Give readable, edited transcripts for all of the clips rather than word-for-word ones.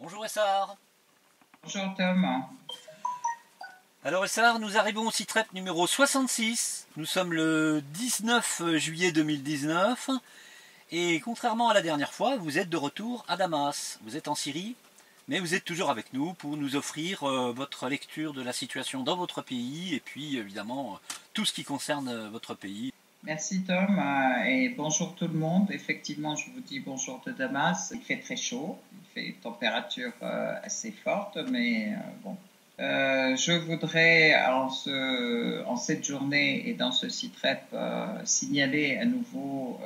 Bonjour Essar. Bonjour Tom. Alors Essar, nous arrivons au site rep numéro 66. Nous sommes le 19 juillet 2019. Et contrairement à la dernière fois, vous êtes de retour à Damas. Vous êtes en Syrie, mais vous êtes toujours avec nous pour nous offrir votre lecture de la situation dans votre pays et puis évidemment tout ce qui concerne votre pays. Merci Tom et bonjour tout le monde. Effectivement, je vous dis bonjour de Damas. Il fait très chaud, il fait une température assez forte, mais bon. Je voudrais en cette journée et dans ce site rep signaler à nouveau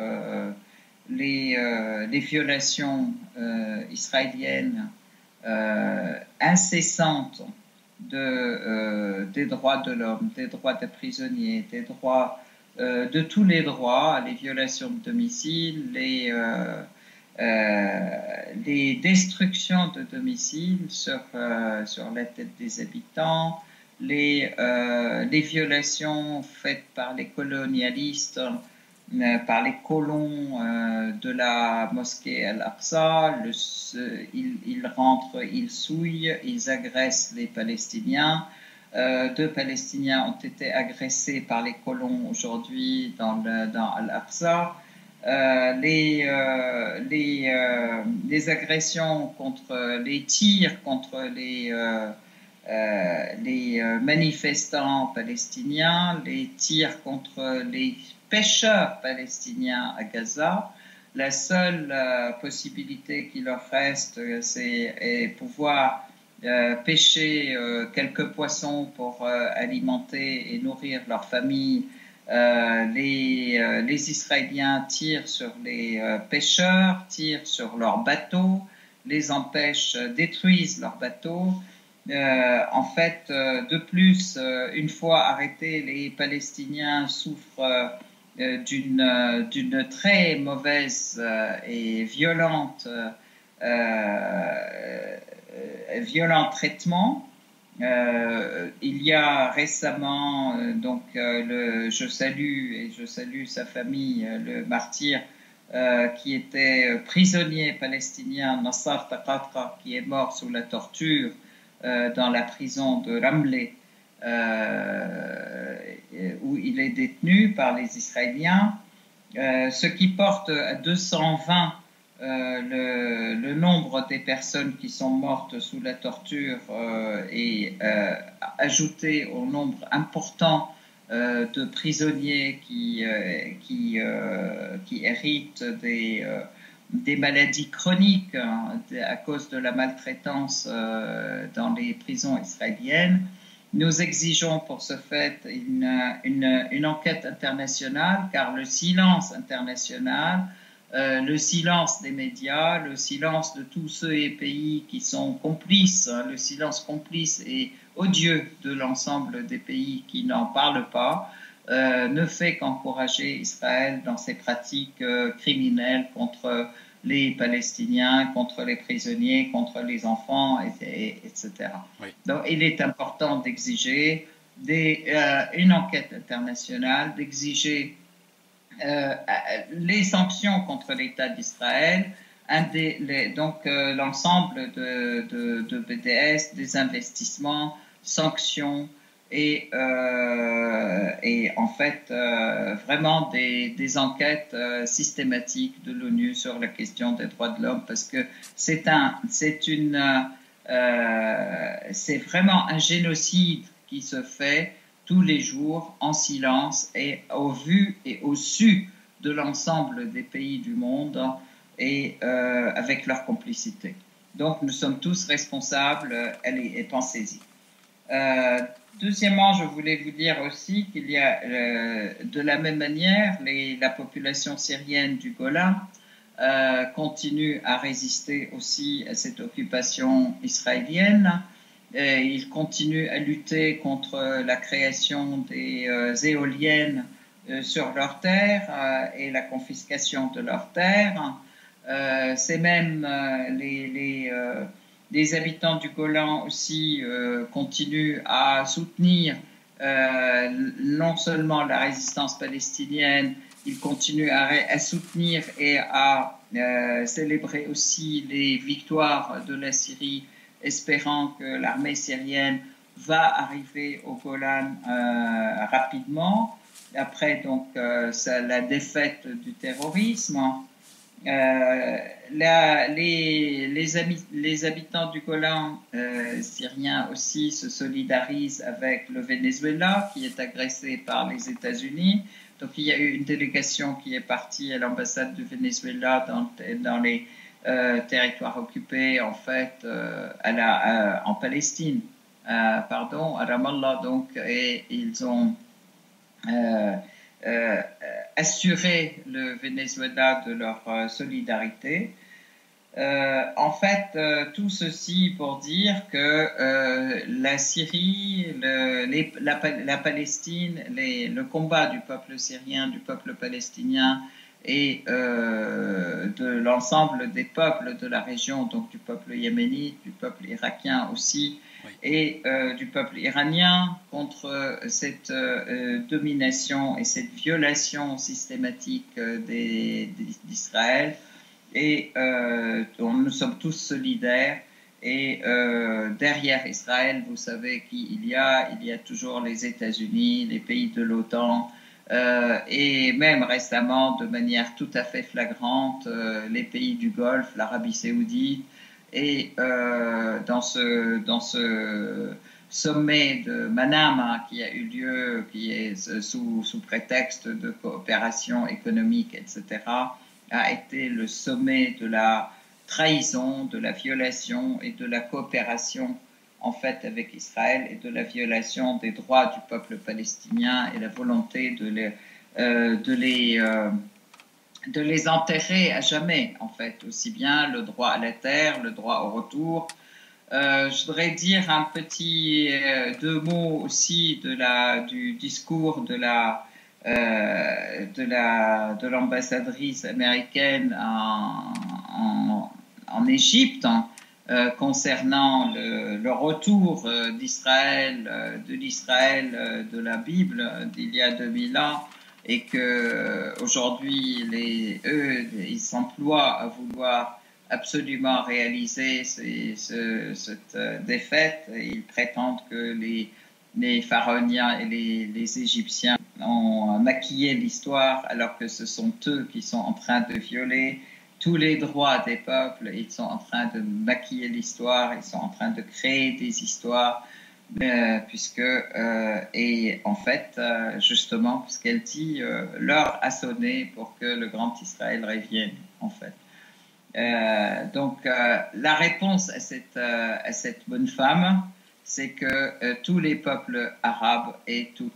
les violations israéliennes incessantes des droits de l'homme, des droits des prisonniers, des droits de tous les droits, les violations de domicile, les destructions de domicile sur la tête des habitants, les violations faites par les colonialistes, par les colons de la mosquée Al-Aqsa. Ils rentrent, ils souillent, ils agressent les Palestiniens. 2 Palestiniens ont été agressés par les colons aujourd'hui dans Al-Aqsa. Les agressions contre les tirs contre les manifestants palestiniens, les tirs contre les pêcheurs palestiniens à Gaza. La seule possibilité qui leur reste, c'est pouvoir pêcher quelques poissons pour alimenter et nourrir leur famille. Les Israéliens tirent sur les pêcheurs, tirent sur leurs bateaux, les empêchent, détruisent leurs bateaux. En fait, de plus, une fois arrêtés, les Palestiniens souffrent d'une très mauvaise et violent traitement. Il y a récemment, je salue sa famille, le martyr qui était prisonnier palestinien, Nassar Taqatra, qui est mort sous la torture dans la prison de Ramleh, où il est détenu par les Israéliens, ce qui porte à 220 le nombre des personnes qui sont mortes sous la torture est ajouté au nombre important de prisonniers qui héritent des maladies chroniques à cause de la maltraitance dans les prisons israéliennes. Nous exigeons pour ce fait une enquête internationale, car le silence international, le silence des médias, le silence de tous ceux et pays qui sont complices, le silence complice et odieux de l'ensemble des pays qui n'en parlent pas, ne fait qu'encourager Israël dans ses pratiques criminelles contre les Palestiniens, contre les prisonniers, contre les enfants, etc. Oui. Donc, il est important d'exiger une enquête internationale, d'exiger les sanctions contre l'État d'Israël, l'ensemble de BDS, des investissements, sanctions et en fait vraiment des enquêtes systématiques de l'ONU sur la question des droits de l'homme, parce que c'est vraiment un génocide qui se fait tous les jours en silence et au vu et au su de l'ensemble des pays du monde et avec leur complicité. Donc nous sommes tous responsables et pensez-y. Deuxièmement, je voulais vous dire aussi qu'il y a de la même manière la population syrienne du Golan continue à résister aussi à cette occupation israélienne. Ils continuent à lutter contre la création des éoliennes sur leurs terres et la confiscation de leurs terres. C'est même les habitants du Golan aussi continuent à soutenir non seulement la résistance palestinienne, ils continuent à soutenir et à célébrer aussi les victoires de la Syrie, espérant que l'armée syrienne va arriver au Golan rapidement, après donc la défaite du terrorisme. Les habitants du Golan syriens aussi se solidarisent avec le Venezuela qui est agressé par les États-Unis. Donc il y a eu une délégation qui est partie à l'ambassade du Venezuela dans les territoires occupés en fait en Palestine, à Ramallah donc, et ils ont assurer le Venezuela de leur solidarité. En fait, tout ceci pour dire que la Syrie, la Palestine, le combat du peuple syrien, du peuple palestinien et de l'ensemble des peuples de la région, donc du peuple yéménite, du peuple irakien aussi, oui, et du peuple iranien contre cette domination et cette violation systématique d'Israël. Et dont nous sommes tous solidaires. Et derrière Israël, vous savez qui il y a toujours les États-Unis, les pays de l'OTAN, et même récemment, de manière tout à fait flagrante, les pays du Golfe, l'Arabie saoudite. Et dans ce sommet de Manama qui a eu lieu, qui est sous prétexte de coopération économique, etc., a été le sommet de la trahison, de la violation et de la coopération en fait avec Israël et de la violation des droits du peuple palestinien et la volonté de les enterrer à jamais en fait, aussi bien le droit à la terre, le droit au retour. Je voudrais dire un petit deux mots aussi du discours de l'ambassadrice américaine en Égypte concernant le retour d'Israël, de l'Israël de la Bible d'il y a 2000 ans, et que aujourd'hui ils s'emploient à vouloir absolument réaliser cette défaite. Ils prétendent que les pharaoniens et les Égyptiens ont maquillé l'histoire, alors que ce sont eux qui sont en train de violer tous les droits des peuples. Ils sont en train de maquiller l'histoire, ils sont en train de créer des histoires, et en fait, justement, puisqu'elle dit l'heure a sonné pour que le grand Israël revienne, en fait. Donc, la réponse à cette bonne femme, c'est que tous les peuples arabes et tout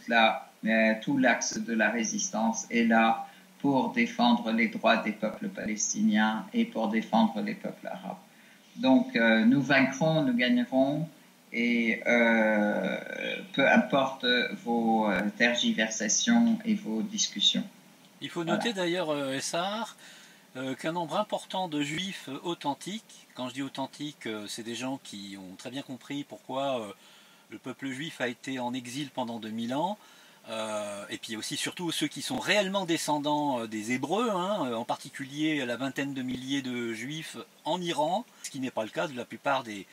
l'axe de la résistance est là pour défendre les droits des peuples palestiniens et pour défendre les peuples arabes. Donc, nous vaincrons, nous gagnerons, et peu importe vos tergiversations et vos discussions. Il faut noter d'ailleurs, Essar, qu'un nombre important de juifs authentiques, quand je dis authentiques, c'est des gens qui ont très bien compris pourquoi le peuple juif a été en exil pendant 2000 ans, et puis aussi surtout ceux qui sont réellement descendants des Hébreux, en particulier la vingtaine de milliers de juifs en Iran, ce qui n'est pas le cas de la plupart des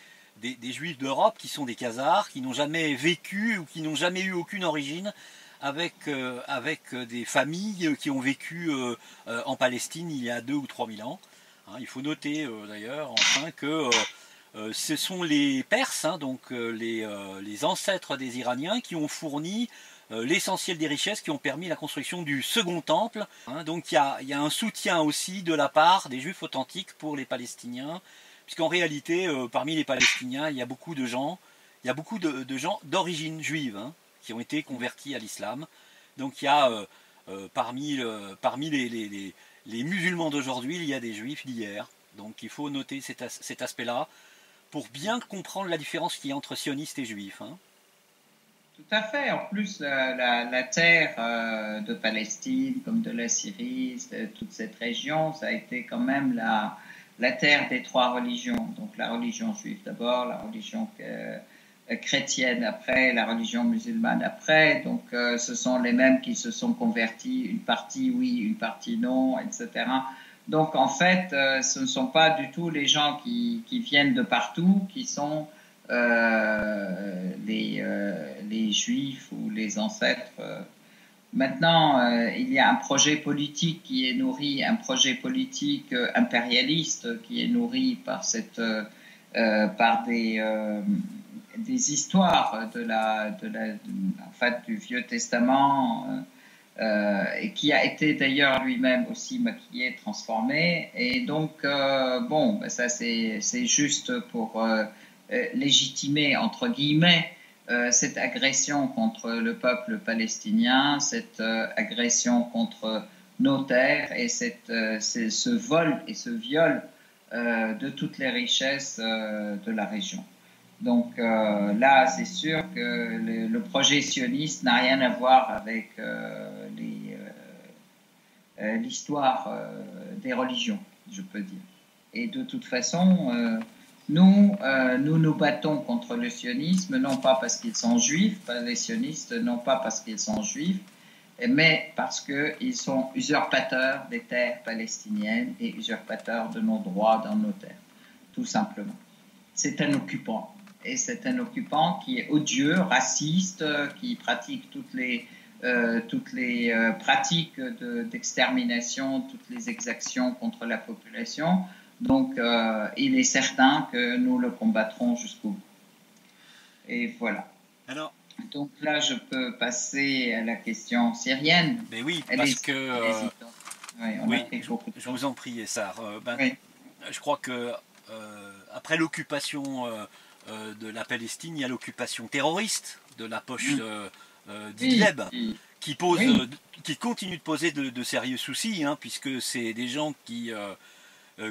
juifs d'Europe qui sont des Khazars, qui n'ont jamais vécu ou qui n'ont jamais eu aucune origine avec des familles qui ont vécu en Palestine il y a 2 ou 3 000 ans. Il faut noter d'ailleurs enfin que ce sont les Perses, donc les ancêtres des Iraniens, qui ont fourni l'essentiel des richesses qui ont permis la construction du second temple. Donc il y a un soutien aussi de la part des Juifs authentiques pour les Palestiniens, puisqu'en réalité, parmi les Palestiniens, il y a beaucoup de gens d'origine juive, qui ont été convertis à l'islam. Donc il y a parmi les musulmans d'aujourd'hui, il y a des juifs d'hier. Donc il faut noter cet aspect-là pour bien comprendre la différence qu'il y a entre sionistes et juifs. Tout à fait. En plus, la terre de Palestine, comme de la Syrie, toute cette région, ça a été quand même la terre des 3 religions. Donc la religion juive d'abord, la religion chrétienne après, la religion musulmane après. Donc ce sont les mêmes qui se sont convertis, une partie oui, une partie non, etc. Donc en fait, ce ne sont pas du tout les gens qui viennent de partout qui sont les juifs ou les ancêtres. Maintenant, il y a un projet politique qui est nourri, un projet politique impérialiste qui est nourri par par des histoires en fait, du Vieux Testament, et qui a été d'ailleurs lui-même aussi maquillé, transformé. Et donc, bon, ça c'est juste pour légitimer, entre guillemets, cette agression contre le peuple palestinien, cette agression contre nos terres et ce vol et ce viol de toutes les richesses de la région. Donc là, c'est sûr que le projet sioniste n'a rien à voir avec l'histoire des religions, je peux dire. Et de toute façon, nous nous battons contre le sionisme, non pas parce qu'ils sont juifs, les sionistes, non pas parce qu'ils sont juifs, mais parce qu'ils sont usurpateurs des terres palestiniennes et usurpateurs de nos droits dans nos terres, tout simplement. C'est un occupant. Et c'est un occupant qui est odieux, raciste, qui pratique toutes les pratiques d'extermination, toutes les exactions contre la population. Donc, il est certain que nous le combattrons jusqu'au bout. Et voilà. Alors, donc là, je peux passer à la question syrienne. Mais oui, parce que... oui, je vous en prie, Essar. Oui. Je crois que après l'occupation de la Palestine, il y a l'occupation terroriste de la poche d'Idlib, qui continue de poser de sérieux soucis, hein, puisque c'est des gens qui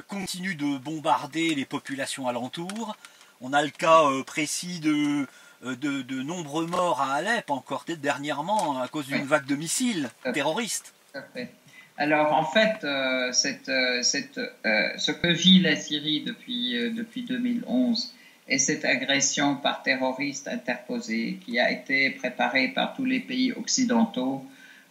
continuent de bombarder les populations alentours. On a le cas précis de nombreux morts à Alep, encore dernièrement, à cause d'une vague de missiles terroristes. Tout à fait. Alors, en fait, ce que vit la Syrie depuis 2011 et cette agression par terroristes interposés qui a été préparée par tous les pays occidentaux,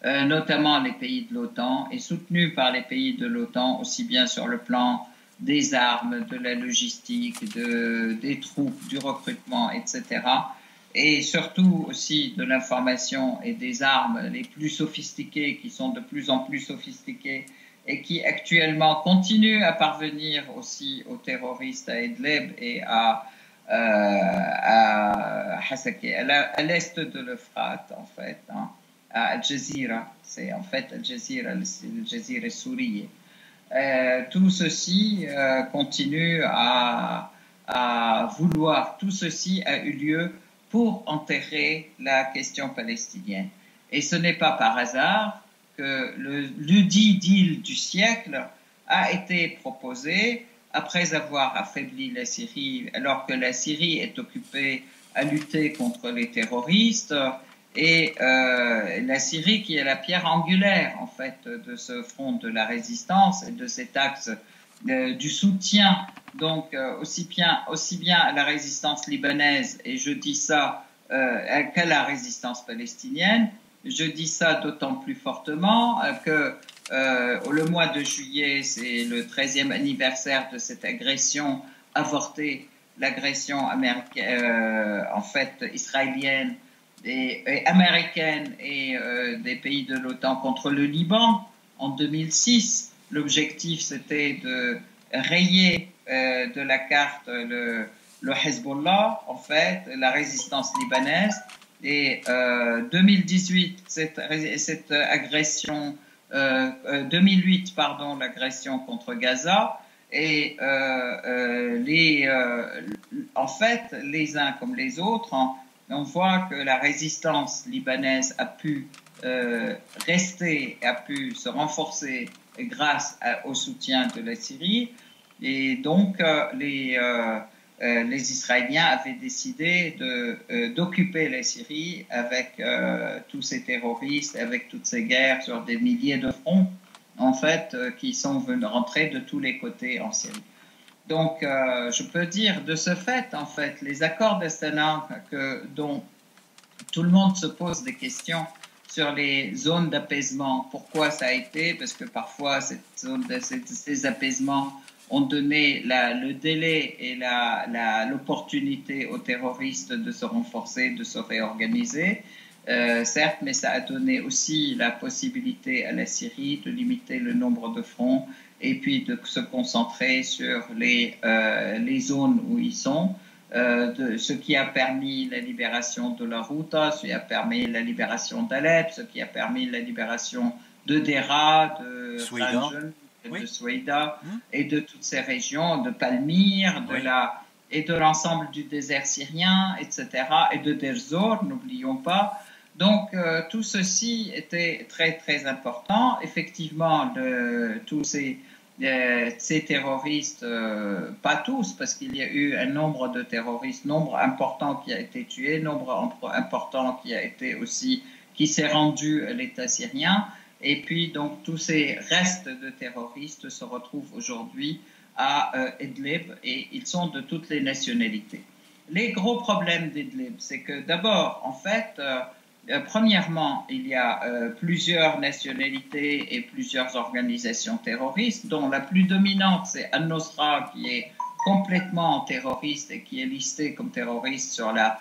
notamment les pays de l'OTAN, et soutenue par les pays de l'OTAN, aussi bien sur le plan des armes, de la logistique, des troupes, du recrutement, etc., et surtout aussi de l'information et des armes les plus sophistiquées, qui sont de plus en plus sophistiquées et qui actuellement continuent à parvenir aussi aux terroristes à Idlib et à Hasaki, à l'est de l'Euphrate, en fait, hein, à Al-Jazira. C'est en fait Al-Jazira, Al-Jazira sourie. Tout ceci continue à vouloir, tout ceci a eu lieu pour enterrer la question palestinienne. Et ce n'est pas par hasard que l'udit deal du siècle a été proposé après avoir affaibli la Syrie, alors que la Syrie est occupée à lutter contre les terroristes, et la Syrie qui est la pierre angulaire en fait de ce front de la résistance et de cet axe du soutien, donc aussi bien à la résistance libanaise, et je dis ça qu'à la résistance palestinienne. Je dis ça d'autant plus fortement que le mois de juillet, c'est le 13e anniversaire de cette agression avortée, l'agression américaine, en fait israélienne et américaine et des pays de l'OTAN contre le Liban en 2006. L'objectif, c'était de rayer de la carte le Hezbollah, en fait, la résistance libanaise. Et 2018, cette agression, 2008, pardon, l'agression contre Gaza. Et en fait, les uns comme les autres, hein, on voit que la résistance libanaise a pu rester, a pu se renforcer grâce au soutien de la Syrie. Et donc, les Israéliens avaient décidé d'occuper la Syrie avec tous ces terroristes, avec toutes ces guerres sur des milliers de fronts, en fait, qui sont venus rentrer de tous les côtés en Syrie. Donc, je peux dire, de ce fait, en fait, les accords d'Astana dont tout le monde se pose des questions sur les zones d'apaisement. Pourquoi ça a été? Parce que parfois, ces apaisements ont donné le délai et l'opportunité aux terroristes de se renforcer, de se réorganiser. Certes, mais ça a donné aussi la possibilité à la Syrie de limiter le nombre de fronts et puis de se concentrer sur les zones où ils sont. Ce qui a permis la libération de la Ghouta, ce qui a permis la libération d'Alep, ce qui a permis la libération de Deraa, de Ranjan, de Soueïda et de toutes ces régions, de Palmyre, et de l'ensemble du désert syrien, etc., et de Deir Zor, n'oublions pas. Donc, tout ceci était très, très important. Effectivement, tous ces terroristes, pas tous, parce qu'il y a eu un nombre de terroristes, nombre important qui a été tué, nombre important qui s'est rendu à l'État syrien. Et puis, donc, tous ces restes de terroristes se retrouvent aujourd'hui à Idlib et ils sont de toutes les nationalités. Les gros problèmes d'Idlib, c'est que d'abord, en fait, premièrement, il y a plusieurs nationalités et plusieurs organisations terroristes, dont la plus dominante, c'est Al-Nosra, qui est complètement terroriste et qui est listée comme terroriste sur la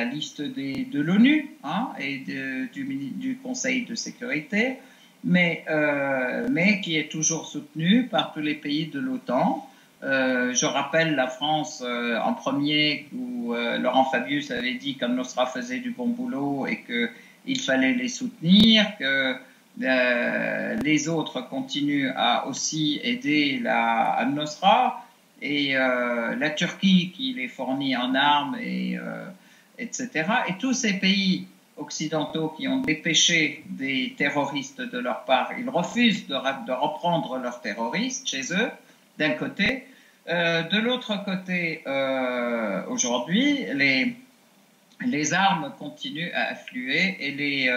liste de l'ONU et du Conseil de sécurité, mais qui est toujours soutenue par tous les pays de l'OTAN. Je rappelle la France en premier où Laurent Fabius avait dit qu'Al-Nosra faisait du bon boulot et qu'il fallait les soutenir, que les autres continuent à aussi aider Al-Nosra et la Turquie qui les fournit en armes, etc. Et tous ces pays occidentaux qui ont dépêché des terroristes de leur part, ils refusent de reprendre leurs terroristes chez eux, d'un côté. De l'autre côté, aujourd'hui, les armes continuent à affluer et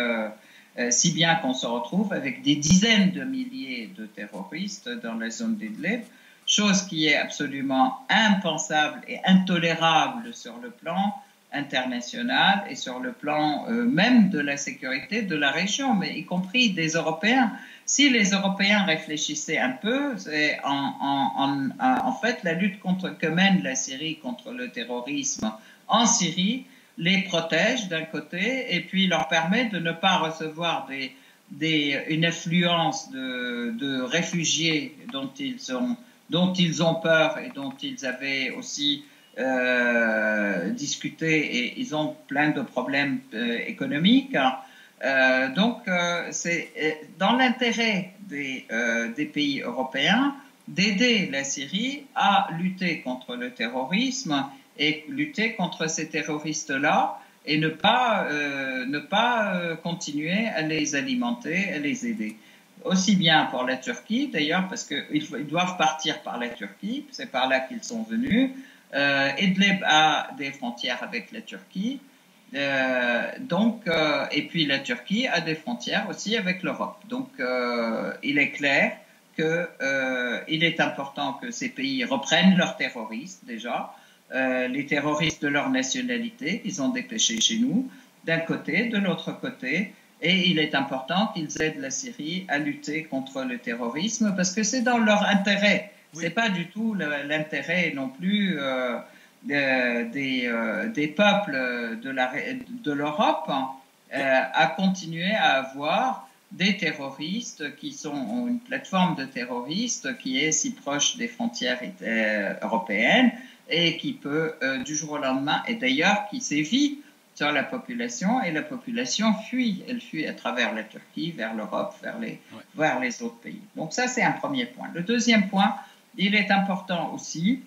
si bien qu'on se retrouve avec des dizaines de milliers de terroristes dans la zone d'Idlib, chose qui est absolument impensable et intolérable sur le plan international et sur le plan même de la sécurité de la région, mais y compris des Européens. Si les Européens réfléchissaient un peu, c'est en fait la lutte que mène la Syrie contre le terrorisme en Syrie les protège d'un côté et puis leur permet de ne pas recevoir une affluence de réfugiés dont ils ont peur et dont ils avaient aussi discuté et ils ont plein de problèmes économiques. Donc, c'est dans l'intérêt des pays européens d'aider la Syrie à lutter contre le terrorisme et lutter contre ces terroristes-là et ne pas continuer à les alimenter, à les aider. Aussi bien pour la Turquie, d'ailleurs, parce qu'ils doivent partir par la Turquie, c'est par là qu'ils sont venus. Idlib a des frontières avec la Turquie. Et puis la Turquie a des frontières aussi avec l'Europe. Donc, il est clair qu'il est important que ces pays reprennent leurs terroristes déjà, les terroristes de leur nationalité qu'ils ont dépêchés chez nous, d'un côté, de l'autre côté, et il est important qu'ils aident la Syrie à lutter contre le terrorisme parce que c'est dans leur intérêt. Oui. C'est pas du tout l'intérêt non plus des peuples de l'Europe à continuer à avoir des terroristes qui ont une plateforme de terroristes qui est si proche des frontières européennes et qui peut du jour au lendemain, et d'ailleurs qui sévit sur la population, et la population fuit. Elle fuit à travers la Turquie, vers l'Europe, vers les autres pays. Donc ça, c'est un premier point. Le deuxième point, il est important aussi,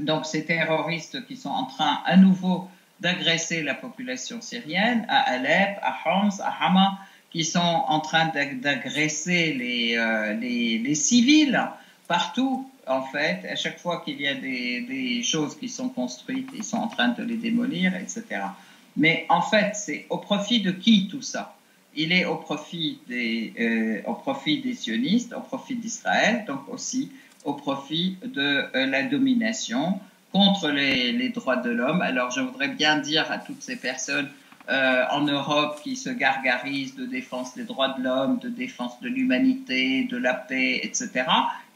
donc ces terroristes qui sont en train à nouveau d'agresser la population syrienne, à Alep, à Homs, à Hama, qui sont en train d'agresser les civils partout, en fait. À chaque fois qu'il y a des choses qui sont construites, ils sont en train de les démolir, etc. Mais en fait, c'est au profit de qui tout ça? Il est au profit des sionistes, au profit d'Israël, donc aussi au profit de la domination contre les droits de l'homme. Alors je voudrais bien dire à toutes ces personnes en Europe qui se gargarisent de défense des droits de l'homme, de défense de l'humanité, de la paix, etc.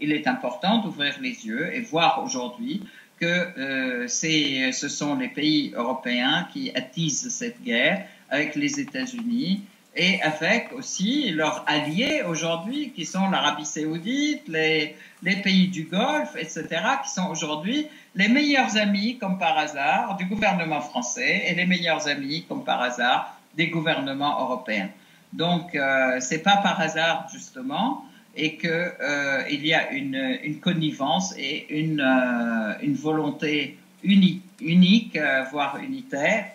Il est important d'ouvrir les yeux et voir aujourd'hui que ce sont les pays européens qui attisent cette guerre avec les États-Unis et avec aussi leurs alliés aujourd'hui qui sont l'Arabie saoudite, les pays du Golfe, etc., qui sont aujourd'hui les meilleurs amis, comme par hasard, du gouvernement français et les meilleurs amis, comme par hasard, des gouvernements européens. Donc, c'est pas par hasard, justement, et qu'il y a une connivence et une volonté unique, voire unitaire,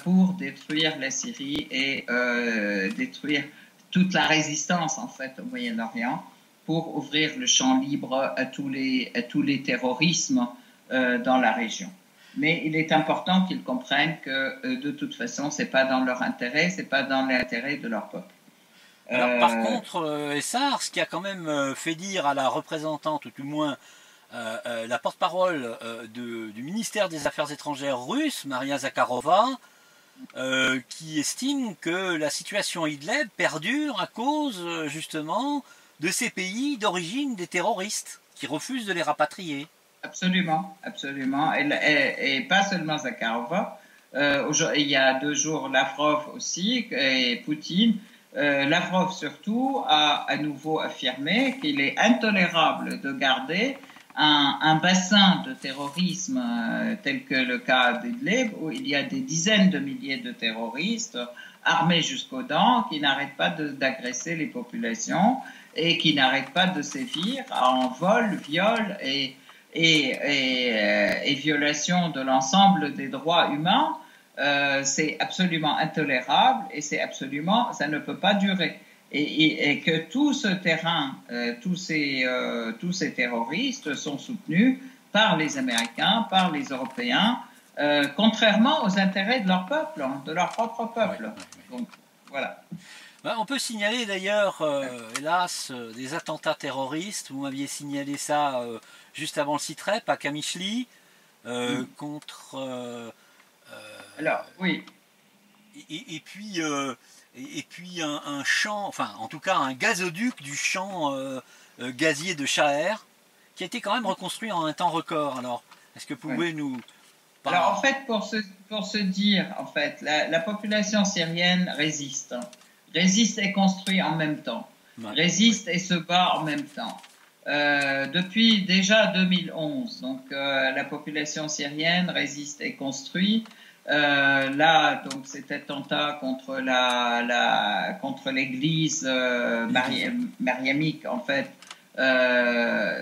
pour détruire la Syrie et détruire toute la résistance, en fait, au Moyen-Orient, pour ouvrir le champ libre à tous les terrorismes dans la région. Mais il est important qu'ils comprennent que de toute façon, c'est pas dans leur intérêt, c'est pas dans l'intérêt de leur peuple. Alors par contre, Essar, ce qui a quand même fait dire à la représentante, ou du moins la porte-parole du ministère des Affaires étrangères russe, Maria Zakharova, qui estime que la situation à Idlib perdure à cause justement de ces pays d'origine des terroristes qui refusent de les rapatrier. Absolument, absolument. Et pas seulement Zakharova. Il y a 2 jours, Lavrov aussi et Poutine. Lavrov surtout a à nouveau affirmé qu'il est intolérable de garder un bassin de terrorisme tel que le cas d'Idlib, où il y a des dizaines de milliers de terroristes armés jusqu'aux dents qui n'arrêtent pas d'agresser les populations et qui n'arrêtent pas de sévir en vol, viol et violation de l'ensemble des droits humains. C'est absolument intolérable et ça ne peut pas durer. Et que tout ce terrain, tous ces terroristes sont soutenus par les Américains, par les Européens, contrairement aux intérêts de leur peuple, de leur propre peuple. Donc, voilà. On peut signaler d'ailleurs, hélas, des attentats terroristes. Vous m'aviez signalé ça juste avant le CITREP à Kamishli, contre... Alors, oui. Et puis un champ, enfin en tout cas un gazoduc du champ gazier de Shaher, qui a été quand même reconstruit en un temps record. Alors, est-ce que vous pouvez nous... Alors en fait, pour se dire, en fait, la population syrienne résiste et construit en même temps, résiste et se bat en même temps. Depuis déjà 2011, donc la population syrienne résiste et construit. Là, donc cet attentat contre contre l'église mariamique, en fait, à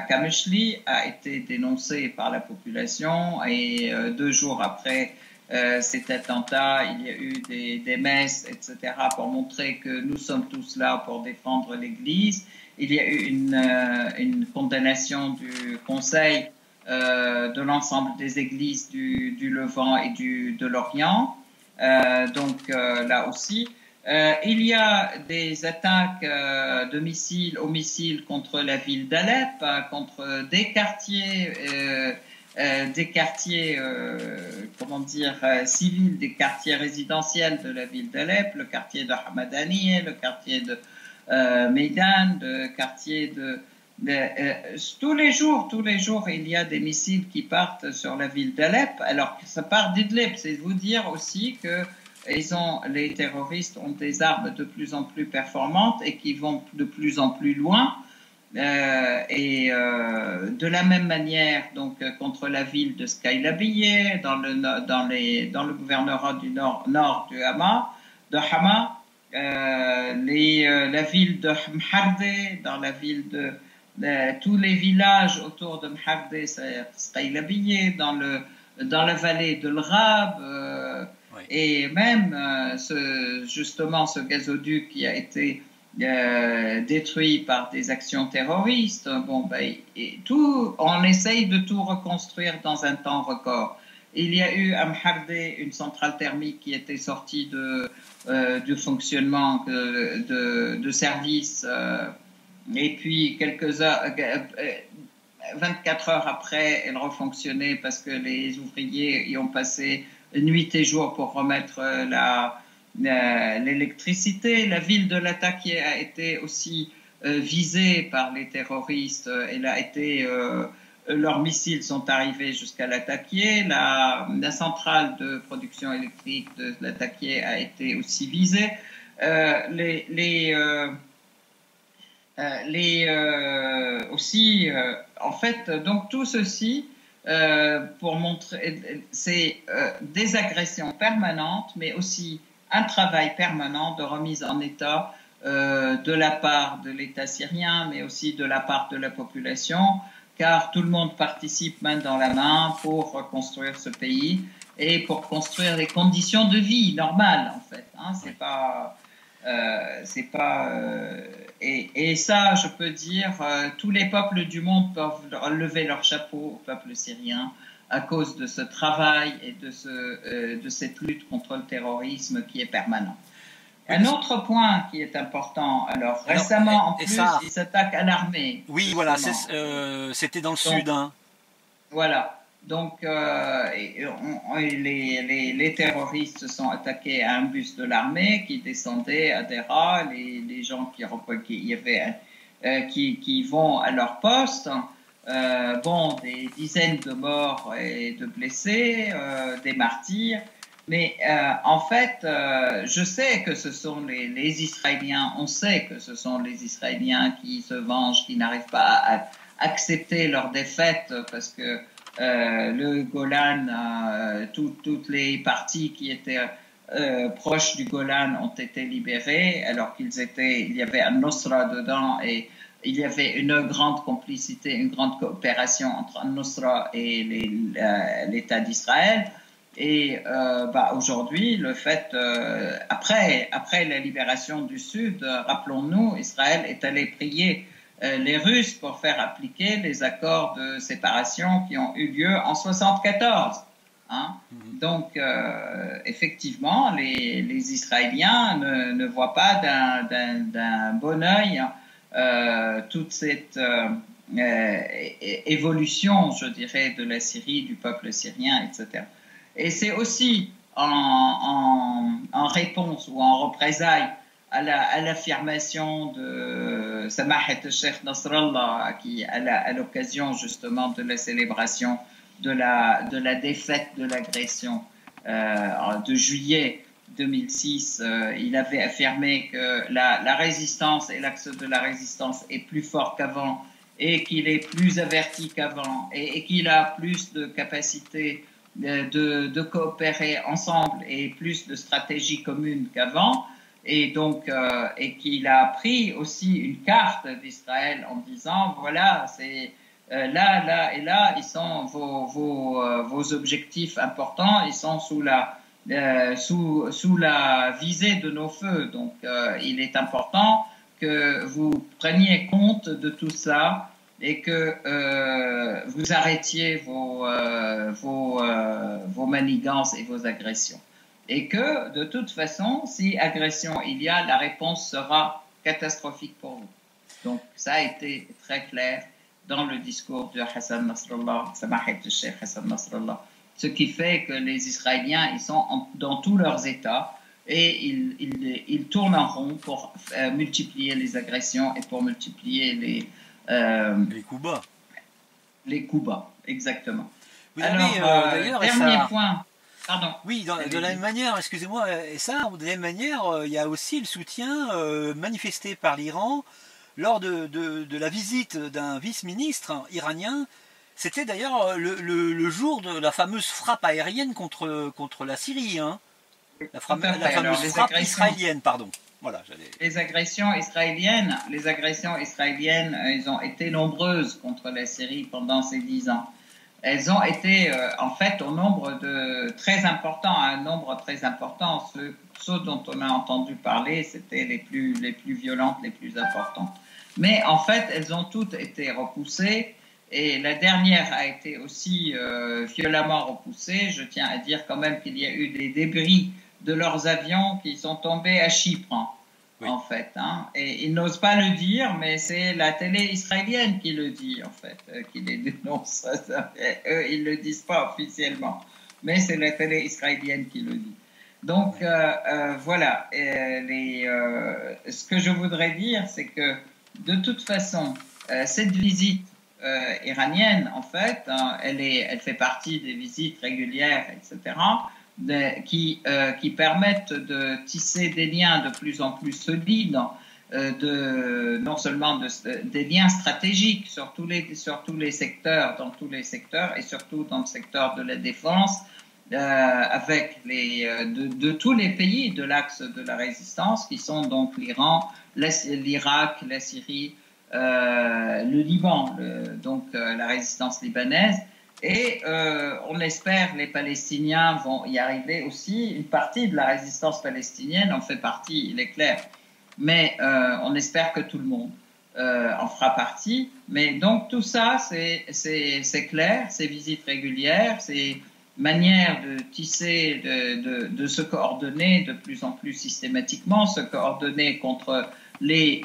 Kamishli a été dénoncé par la population et 2 jours après cet attentat, il y a eu des messes, etc., pour montrer que nous sommes tous là pour défendre l'église. Il y a eu une condamnation du Conseil de l'ensemble des églises du Levant et de l'Orient. Donc là aussi, il y a des attaques de missiles aux missiles contre la ville d'Alep, contre des quartiers comment dire, civils, des quartiers résidentiels de la ville d'Alep, le quartier de Hamadanieh, le quartier de Meydan, le quartier tous les jours, il y a des missiles qui partent sur la ville d'Alep, alors que ça part d'Idlib. C'est vous dire aussi que les terroristes ont des armes de plus en plus performantes et qui vont de plus en plus loin. De la même manière, donc, contre la ville de Skylabiye, dans le gouvernorat du nord de Hama, la ville de Mhardé, dans la ville tous les villages autour de Mhardé, c'est Skylabiye, dans la vallée de l'Rab, et même justement ce gazoduc qui a été détruit par des actions terroristes. Bon, on essaye de tout reconstruire dans un temps record. Il y a eu à Mhardé une centrale thermique qui était sortie du fonctionnement de service, et puis 24 heures après, elle refonctionnait parce que les ouvriers y ont passé nuit et jour pour remettre l'électricité. La ville de Latakia a été aussi visée par les terroristes. Elle a été, leurs missiles sont arrivés jusqu'à Latakia. La centrale de production électrique de Latakia a été aussi visée. En fait, donc tout ceci pour montrer, c'est des agressions permanentes, mais aussi un travail permanent de remise en état de la part de l'État syrien, mais aussi de la part de la population, car tout le monde participe main dans la main pour reconstruire ce pays et pour construire les conditions de vie normales, en fait. Hein, et ça, je peux dire, tous les peuples du monde peuvent lever leur chapeau au peuple syrien à cause de ce travail et de cette lutte contre le terrorisme qui est permanent. Un autre point qui est important, récemment, en plus, ils s'attaquent à l'armée. Oui, voilà, c'était dans le sud. Hein. Voilà. Donc, les terroristes se sont attaqués à un bus de l'armée qui descendait à Dera. Les gens qui vont à leur poste, des dizaines de morts et de blessés, des martyrs. Mais en fait, je sais que ce sont les Israéliens, on sait que ce sont les Israéliens qui se vengent, qui n'arrivent pas à accepter leur défaite parce que le Golan, toutes les parties qui étaient proches du Golan ont été libérées, alors il y avait un Nosra dedans et il y avait une grande complicité, une grande coopération entre un Nosra et l'État d'Israël. Et aujourd'hui, le fait, après la libération du Sud, rappelons-nous, Israël est allé prier les Russes pour faire appliquer les accords de séparation qui ont eu lieu en 1974. Hein. Donc, effectivement, les Israéliens ne voient pas d'un bon œil toute cette évolution, je dirais, de la Syrie, du peuple syrien, etc. Et c'est aussi en réponse ou en représailles à l'affirmation de Samahat Sheikh Nasrallah, qui, à l'occasion justement de la célébration de la défaite de l'agression de juillet 2006, il avait affirmé que la résistance et l'axe de la résistance est plus fort qu'avant et qu'il est plus averti qu'avant et qu'il a plus de capacité de coopérer ensemble et plus de stratégies communes qu'avant, et donc et qu'il a pris aussi une carte d'Israël en disant voilà, c'est là et là, ils sont vos objectifs importants, ils sont sous la visée de nos feux, donc il est important que vous preniez compte de tout ça et que vous arrêtiez vos manigances et vos agressions. Et que, de toute façon, si agression il y a, la réponse sera catastrophique pour vous. Donc, ça a été très clair dans le discours de Hassan Nasrallah, Samahat Sheikh Hassan Nasrallah. Ce qui fait que les Israéliens, ils sont dans tous leurs états et ils tournent en rond pour multiplier les agressions et pour multiplier les coups bas. Les coups bas, exactement. Vous avez, dernier point. Pardon. Oui, de la même manière, excusez-moi, et ça, de la même manière, il y a aussi le soutien manifesté par l'Iran lors de la visite d'un vice-ministre iranien. C'était d'ailleurs le jour de la fameuse frappe aérienne contre la Syrie, hein. La fameuse frappe israélienne, pardon. Voilà, les agressions israéliennes, elles ont été nombreuses contre la Syrie pendant ces 10 ans. Elles ont été en fait un nombre très important. Ceux dont on a entendu parler, c'était les plus violentes, les plus importantes. Mais en fait, elles ont toutes été repoussées. Et la dernière a été aussi violemment repoussée. Je tiens à dire quand même qu'il y a eu des débris de leurs avions qui sont tombés à Chypre, oui. En fait. Hein. Et ils n'osent pas le dire, mais c'est la télé israélienne qui le dit, en fait, qui les dénonce. Eux, ils ne le disent pas officiellement. mais c'est la télé israélienne qui le dit. Donc voilà, ce que je voudrais dire, c'est que de toute façon, cette visite iranienne, en fait, hein, elle fait partie des visites régulières, etc., qui permettent de tisser des liens de plus en plus solides, non seulement des liens stratégiques sur tous les secteurs, dans tous les secteurs, et surtout dans le secteur de la défense, avec de tous les pays de l'axe de la résistance, qui sont donc l'Iran, l'Irak, la Syrie, le Liban, donc la résistance libanaise. Et on espère les Palestiniens vont y arriver aussi. Une partie de la résistance palestinienne en fait partie, il est clair. Mais on espère que tout le monde en fera partie. Mais donc tout ça, c'est clair, ces visites régulières, ces manières de tisser, de se coordonner de plus en plus systématiquement, se coordonner contre les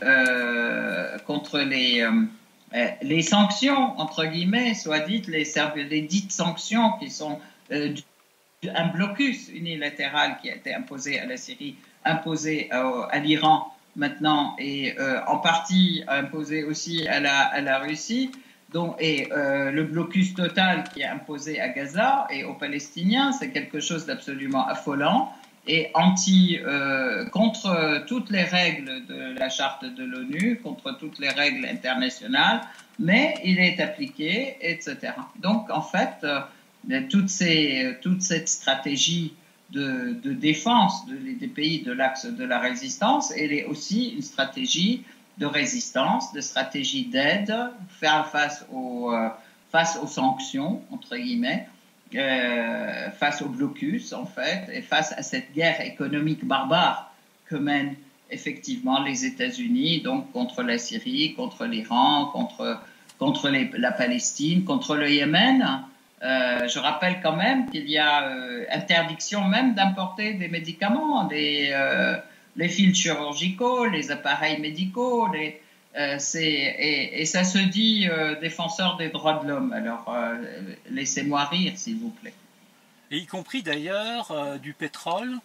sanctions, entre guillemets, soit dites, les dites sanctions qui sont un blocus unilatéral qui a été imposé à la Syrie, imposé à l'Iran maintenant, et en partie imposé aussi à la Russie, et le blocus total qui est imposé à Gaza et aux Palestiniens, c'est quelque chose d'absolument affolant et contre toutes les règles de la charte de l'ONU, contre toutes les règles internationales, mais il est appliqué, etc. Donc, en fait, toute cette stratégie de défense des pays de l'axe de la résistance, elle est aussi une stratégie de résistance, de stratégie d'aide, faire face aux sanctions, entre guillemets, face au blocus, en fait, et face à cette guerre économique barbare que mènent effectivement les États-Unis, donc contre la Syrie, contre l'Iran, contre la Palestine, contre le Yémen. Je rappelle quand même qu'il y a interdiction même d'importer des médicaments, les fils chirurgicaux, les appareils médicaux, et ça se dit défenseur des droits de l'homme. Alors, laissez-moi rire, s'il vous plaît. Et y compris d'ailleurs du pétrole,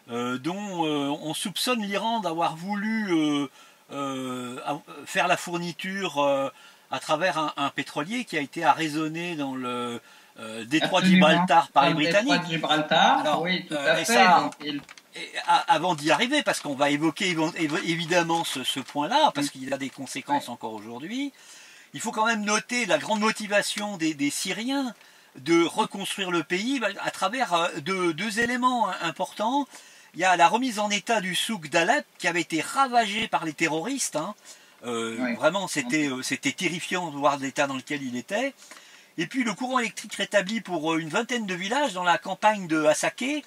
dont on soupçonne l'Iran d'avoir voulu faire la fourniture à travers un pétrolier qui a été arraisonné dans le détroit de Gibraltar par les Britanniques. Le détroit de Gibraltar, alors, oui, tout à fait. Ça, avant d'y arriver, parce qu'on va évoquer évidemment ce point-là, parce qu'il a des conséquences encore aujourd'hui, il faut quand même noter la grande motivation des Syriens de reconstruire le pays à travers deux éléments importants. Il y a la remise en état du souk d'Alep qui avait été ravagé par les terroristes. Hein. Vraiment, c'était terrifiant de voir l'état dans lequel il était. Et puis le courant électrique rétabli pour une vingtaine de villages dans la campagne de Hasakeh,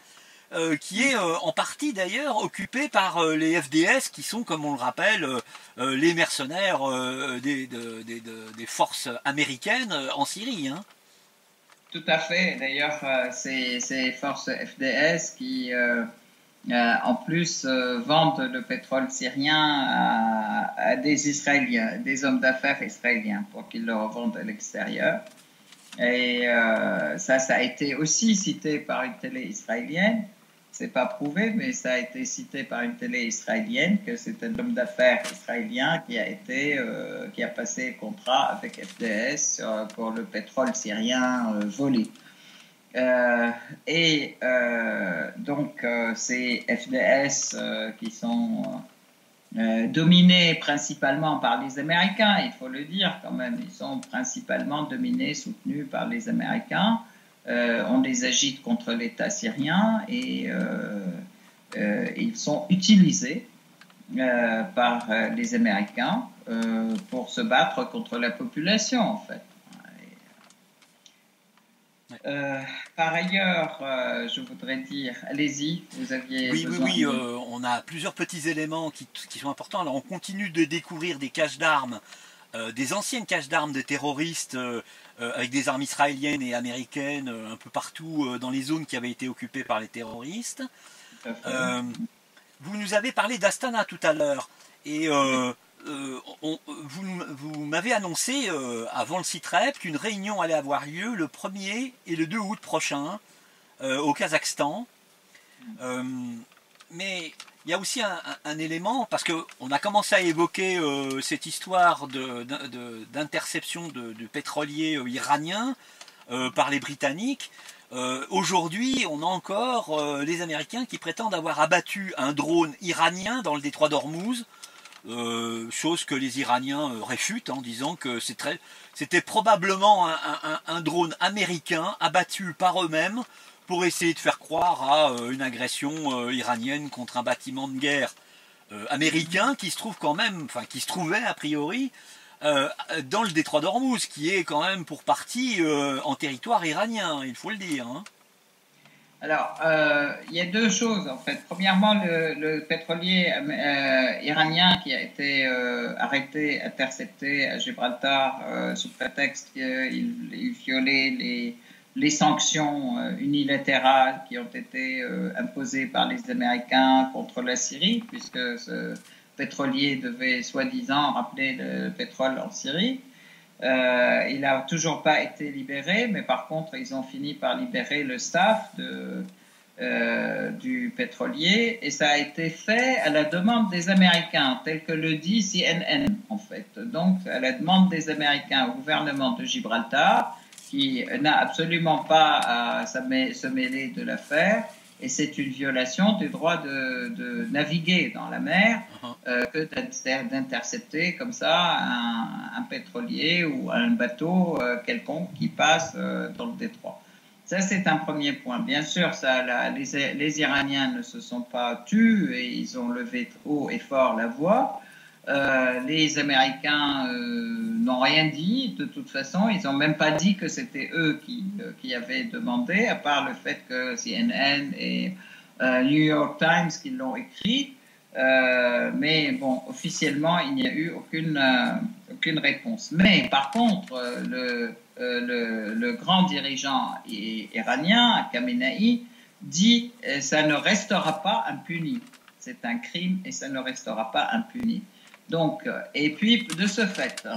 qui est en partie d'ailleurs occupé par les FDS, qui sont, comme on le rappelle, les mercenaires des forces américaines en Syrie. Hein. Tout à fait. D'ailleurs, ces forces FDS qui, en plus, vendent le pétrole syrien à des Israéliens, des hommes d'affaires israéliens, pour qu'ils le revendent à l'extérieur. Et ça a été aussi cité par une télé israélienne. C'est pas prouvé, mais ça a été cité par une télé israélienne que c'est un homme d'affaires israélien qui a passé contrat avec FDS pour le pétrole syrien volé. Donc ces FDS qui sont dominés principalement par les Américains, il faut le dire quand même, ils sont principalement dominés, soutenus par les Américains. On les agite contre l'État syrien et ils sont utilisés par les Américains pour se battre contre la population, en fait. Par ailleurs, je voudrais dire, allez-y, vous aviez... Oui, on a plusieurs petits éléments qui sont importants. Alors, on continue de découvrir des caches d'armes, des anciennes caches d'armes de terroristes avec des armes israéliennes et américaines un peu partout dans les zones qui avaient été occupées par les terroristes. Vous nous avez parlé d'Astana tout à l'heure et vous m'avez annoncé avant le CITREP qu'une réunion allait avoir lieu le 1er et le 2 août prochain au Kazakhstan. Mais il y a aussi un élément, parce qu'on a commencé à évoquer cette histoire d'interception de pétroliers iraniens par les Britanniques. Aujourd'hui, on a encore les Américains qui prétendent avoir abattu un drone iranien dans le détroit d'Ormuz, chose que les Iraniens réfutent en disant que c'était probablement un drone américain abattu par eux-mêmes pour essayer de faire croire à une agression iranienne contre un bâtiment de guerre américain qui se trouve quand même, enfin qui se trouvait a priori dans le détroit d'Ormuz, qui est quand même pour partie en territoire iranien, il faut le dire. Hein. Alors, il y a deux choses en fait. Premièrement, le pétrolier iranien qui a été arrêté, intercepté à Gibraltar sous prétexte qu'il violait les sanctions unilatérales qui ont été imposées par les Américains contre la Syrie, puisque ce pétrolier devait soi-disant ramener le pétrole en Syrie. Il n'a toujours pas été libéré, mais par contre, ils ont fini par libérer le staff du pétrolier, et ça a été fait à la demande des Américains, tel que le dit CNN, en fait. Donc, à la demande des Américains au gouvernement de Gibraltar, qui n'a absolument pas à se mêler de l'affaire, et c'est une violation du droit de naviguer dans la mer que d'intercepter comme ça un pétrolier ou un bateau quelconque qui passe dans le détroit. Ça, c'est un premier point. Bien sûr, les Iraniens ne se sont pas tus et ils ont levé haut et fort la voix. Les Américains n'ont rien dit, de toute façon. Ils n'ont même pas dit que c'était eux qui avaient demandé, à part le fait que CNN et New York Times qui l'ont écrit. Mais bon, officiellement, il n'y a eu aucune réponse. Mais par contre, le grand dirigeant iranien, Khamenei, dit ça ne restera pas impuni. C'est un crime et ça ne restera pas impuni. Donc, et puis, de ce fait,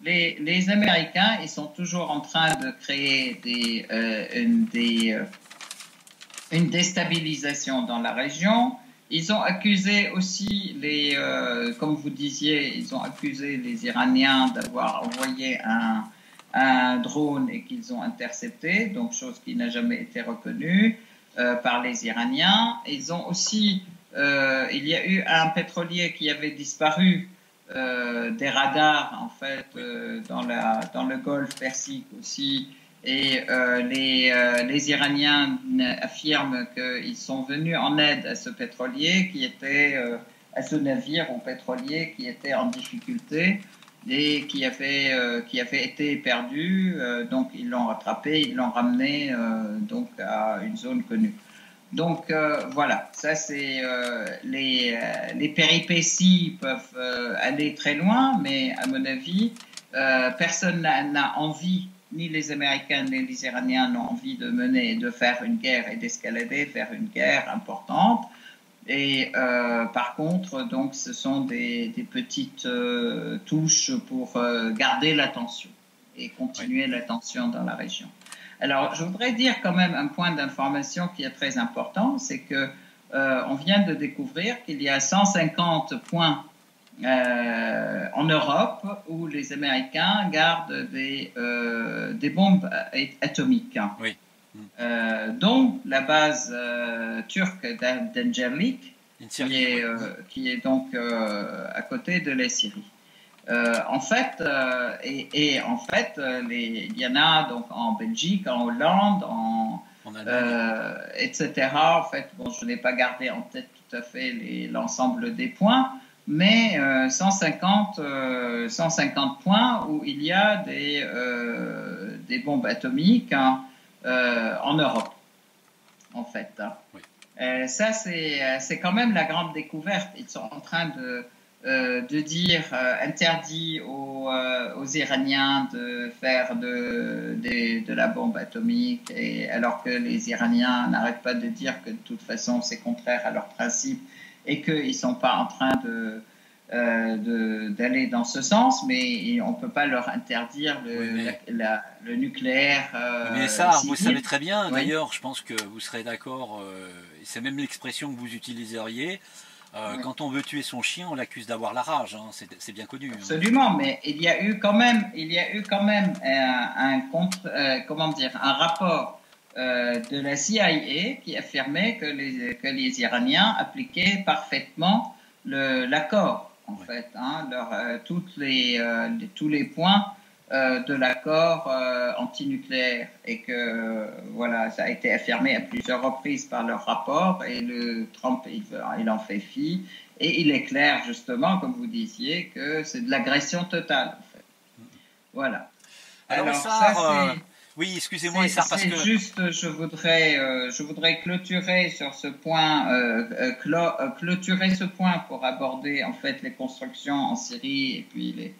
les Américains, ils sont toujours en train de créer une déstabilisation dans la région. Ils ont accusé aussi comme vous disiez, ils ont accusé les Iraniens d'avoir envoyé un drone et qu'ils ont intercepté, donc chose qui n'a jamais été reconnue par les Iraniens. Ils ont aussi, il y a eu un pétrolier qui avait disparu des radars en fait dans le Golfe Persique aussi, et les Iraniens affirment qu'ils sont venus en aide à ce pétrolier qui était à ce navire ou pétrolier qui était en difficulté et qui avait été perdu, donc ils l'ont rattrapé, ils l'ont ramené donc à une zone connue. Donc voilà, ça c'est les péripéties peuvent aller très loin, mais à mon avis, personne n'a envie, ni les Américains ni les Iraniens n'ont envie de faire une guerre et d'escalader, faire une guerre importante. Et par contre, donc, ce sont des petites touches pour garder l'attention et continuer la tension dans la région. Alors, je voudrais dire quand même un point d'information qui est très important, c'est que on vient de découvrir qu'il y a 150 points en Europe où les Américains gardent des bombes atomiques. Oui. Dont la base turque d'Encerlik, qui est donc à côté de la Syrie. En fait, il y en a donc en Belgique, en Hollande, en etc. En fait, bon, je n'ai pas gardé en tête tout à fait l'ensemble des points, mais 150 points où il y a des bombes atomiques en Europe, en fait. Oui. Ça, c'est quand même la grande découverte. Ils sont en train de dire interdit aux Iraniens de faire de la bombe atomique, et alors que les Iraniens n'arrêtent pas de dire que de toute façon c'est contraire à leurs principes et qu'ils ne sont pas en train d'aller dans ce sens, mais on ne peut pas leur interdire le nucléaire mais ça, civil. vous savez très bien, Oui. D'ailleurs, je pense que vous serez d'accord, c'est même l'expression que vous utiliseriez. Oui. Quand on veut tuer son chien, on l'accuse d'avoir la rage, hein, c'est bien connu. Absolument, mais il y a eu quand même un rapport de la CIA qui affirmait que les Iraniens appliquaient parfaitement l'accord, en fait, hein, tous les points de l'accord antinucléaire, et que voilà, ça a été affirmé à plusieurs reprises par leur rapport, et le Trump il en fait fi, et il est clair justement, comme vous disiez, que c'est de l'agression totale, en fait. Voilà. Alors Ça c'est oui, excusez-moi, parce que juste, je voudrais clôturer sur ce point, clôturer ce point pour aborder en fait les constructions en Syrie et puis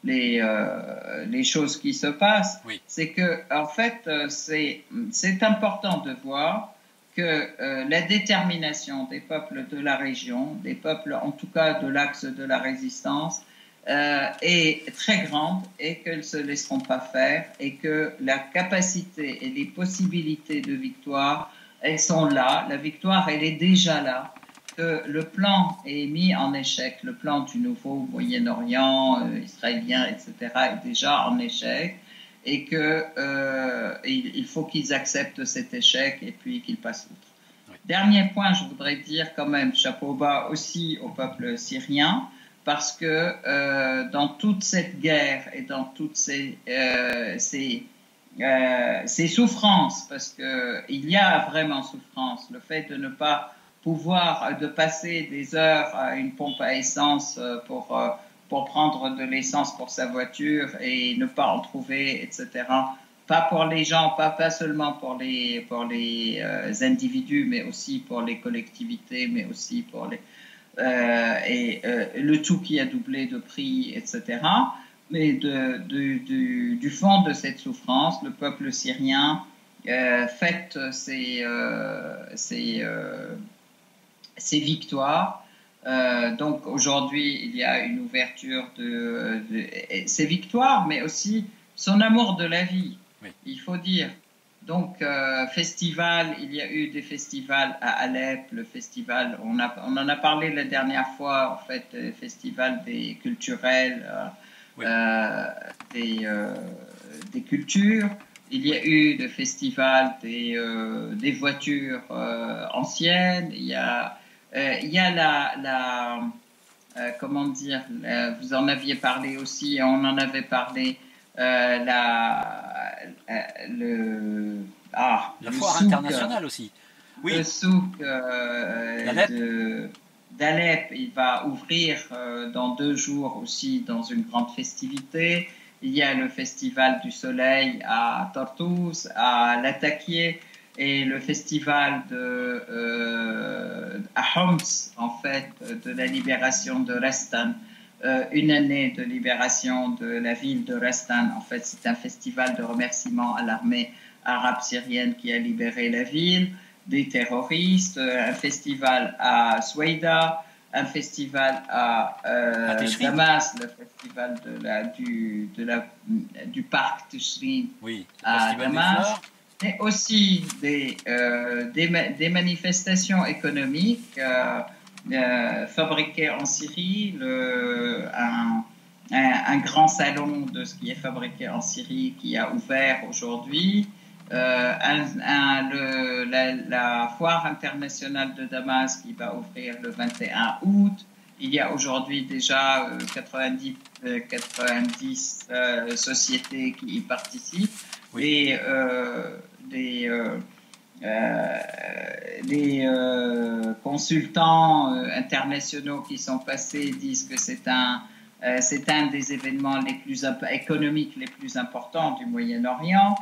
les choses qui se passent. Oui. C'est que en fait, c'est important de voir que la détermination des peuples de la région, des peuples en tout cas de l'axe de la résistance, est très grande, et qu'elles ne se laisseront pas faire, et que la capacité et les possibilités de victoire, elles sont là. La victoire, elle est déjà là. Que le plan est mis en échec, le plan du nouveau Moyen-Orient, israélien, etc., est déjà en échec, et que il faut qu'ils acceptent cet échec et puis qu'ils passent outre. Oui. Dernier point, je voudrais dire quand même chapeau bas aussi au peuple syrien, parce que dans toute cette guerre et dans toutes ces souffrances, parce qu'il y a vraiment souffrance, le fait de ne pas pouvoir, de passer des heures à une pompe à essence pour prendre de l'essence pour sa voiture et ne pas en trouver, etc. Pas pour les gens, pas seulement pour les individus, mais aussi pour les collectivités, mais aussi pour les... le tout qui a doublé de prix, etc. Mais du fond de cette souffrance, le peuple syrien fête ses victoires. Donc aujourd'hui, il y a une ouverture de ses victoires, mais aussi son amour de la vie, oui. Il faut dire. Donc, festival, il y a eu des festivals à Alep, le festival, on en a parlé la dernière fois, en fait, le festival des culturels, oui. Des cultures. Il y a eu le festival des voitures anciennes. Il y a comment dire, vous en aviez parlé aussi, on en avait parlé, la foire souk, internationale aussi. Oui. Le souk d'Alep, il va ouvrir dans 2 jours aussi dans une grande festivité. Il y a le festival du soleil à Tartous, à Latakia, et le festival à Homs, en fait, de la libération de Restan. Une année de libération de la ville de Restan. En fait, c'est un festival de remerciement à l'armée arabe syrienne qui a libéré la ville des terroristes, un festival à Souaïda, un festival à Damas, le festival du parc Tishrin, oui, à Damas, mais aussi des manifestations économiques fabriquées en Syrie, un grand salon de ce qui est fabriqué en Syrie qui a ouvert aujourd'hui, la foire internationale de Damas qui va ouvrir le 21 août. Il y a aujourd'hui déjà 90 sociétés qui y participent. Oui. Les consultants internationaux qui sont passés disent que c'est un des événements économiques les plus importants du Moyen-Orient,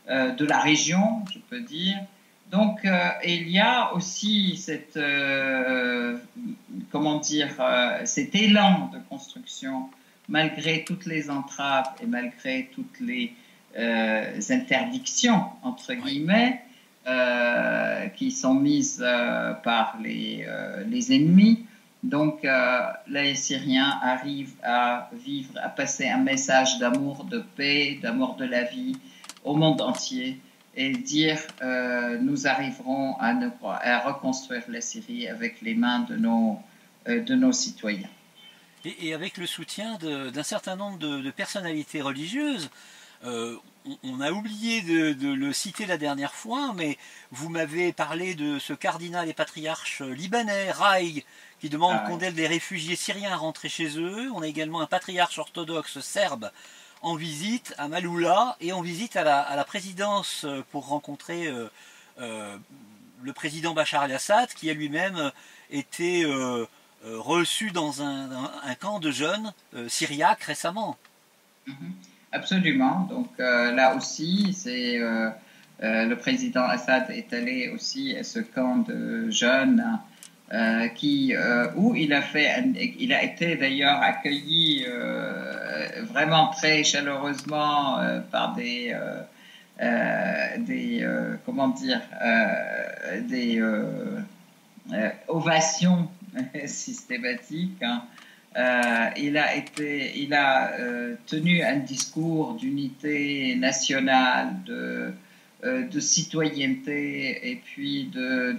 de la région, je peux dire. Donc, il y a aussi cet élan de construction, malgré toutes les entraves et malgré toutes les interdictions, entre guillemets, qui sont mises par les ennemis. Donc, les Syriens arrivent à vivre, à passer un message d'amour, de paix, d'amour de la vie au monde entier et dire nous arriverons à reconstruire la Syrie avec les mains de nos citoyens. Et avec le soutien d'un certain nombre de personnalités religieuses. On a oublié de le citer la dernière fois, mais vous m'avez parlé de ce cardinal et patriarche libanais, Raïg, qui demande qu'on aide les réfugiés syriens à rentrer chez eux. On a également un patriarche orthodoxe serbe en visite à Maloula et en visite à la présidence pour rencontrer le président Bachar el-Assad, qui a lui-même été reçu dans un camp de jeunes syriaques récemment. Absolument. Donc là aussi, c'est le président Assad est allé aussi à ce camp de jeunes où il a été d'ailleurs accueilli vraiment très chaleureusement par des comment dire des ovations systématiques. Hein. Il a tenu un discours d'unité nationale, de citoyenneté et puis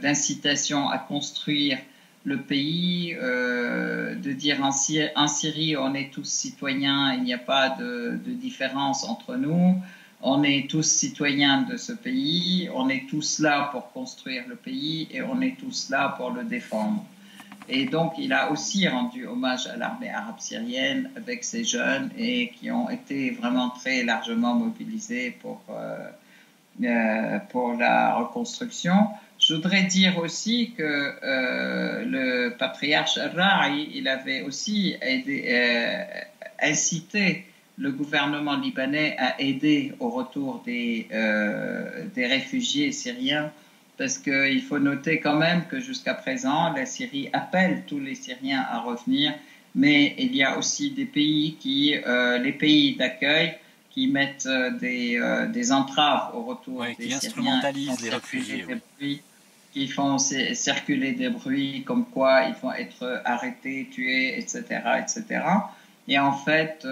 d'incitation à construire le pays, de dire en Syrie on est tous citoyens, il n'y a pas de différence entre nous, on est tous citoyens de ce pays, on est tous là pour construire le pays et on est tous là pour le défendre. Et donc, il a aussi rendu hommage à l'armée arabe syrienne avec ces jeunes et qui ont été vraiment très largement mobilisés pour la reconstruction. Je voudrais dire aussi que le patriarche Raï, il avait aussi incité le gouvernement libanais à aider au retour des réfugiés syriens. Parce qu'il faut noter quand même que jusqu'à présent, la Syrie appelle tous les Syriens à revenir, mais il y a aussi des pays les pays d'accueil, qui mettent des entraves au retour des Syriens, instrumentalisent les réfugiés, qui font circuler des bruits comme quoi ils vont être arrêtés, tués, etc., etc. Et en fait,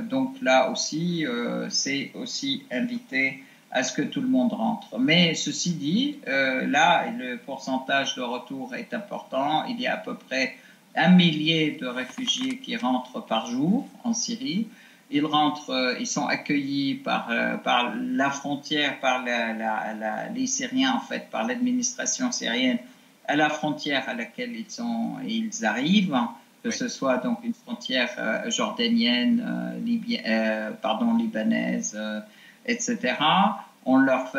donc là aussi, c'est aussi invité à ce que tout le monde rentre. Mais ceci dit, là, le pourcentage de retour est important. Il y a à peu près 1 millier de réfugiés qui rentrent par jour en Syrie. Ils rentrent, ils sont accueillis par la frontière, par les Syriens, en fait, par l'administration syrienne, à la frontière à laquelle ils arrivent, que ce soit donc une frontière jordanienne, libanaise, etc. On leur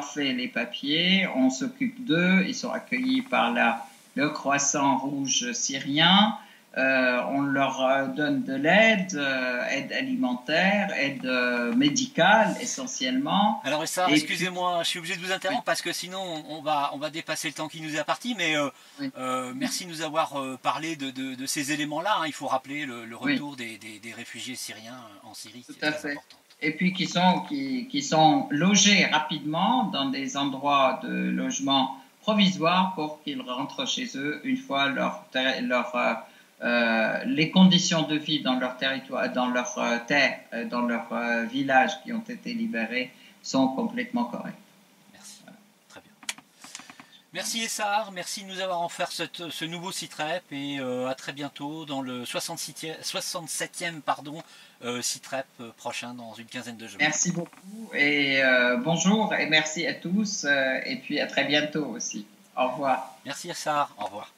fait les papiers, on s'occupe d'eux, ils sont accueillis par le Croissant Rouge syrien, on leur donne de l'aide, aide alimentaire, aide médicale essentiellement. Alors excusez-moi, je suis obligé de vous interrompre parce que sinon on va dépasser le temps qui nous est imparti, mais merci de nous avoir parlé de ces éléments-là. Hein. Il faut rappeler le retour des réfugiés syriens en Syrie. Tout à fait. Important. Et puis qui sont logés rapidement dans des endroits de logement provisoire pour qu'ils rentrent chez eux une fois les conditions de vie dans leur territoire, dans leur terre, dans leur village qui ont été libérés sont complètement corrects. Merci. Voilà. Très bien. Merci Essar, merci de nous avoir offert ce nouveau SITREP et à très bientôt dans le 67e SITREP prochain dans une quinzaine de jours. Merci beaucoup et bonjour et merci à tous et puis à très bientôt aussi. Au revoir. Merci Essar, au revoir.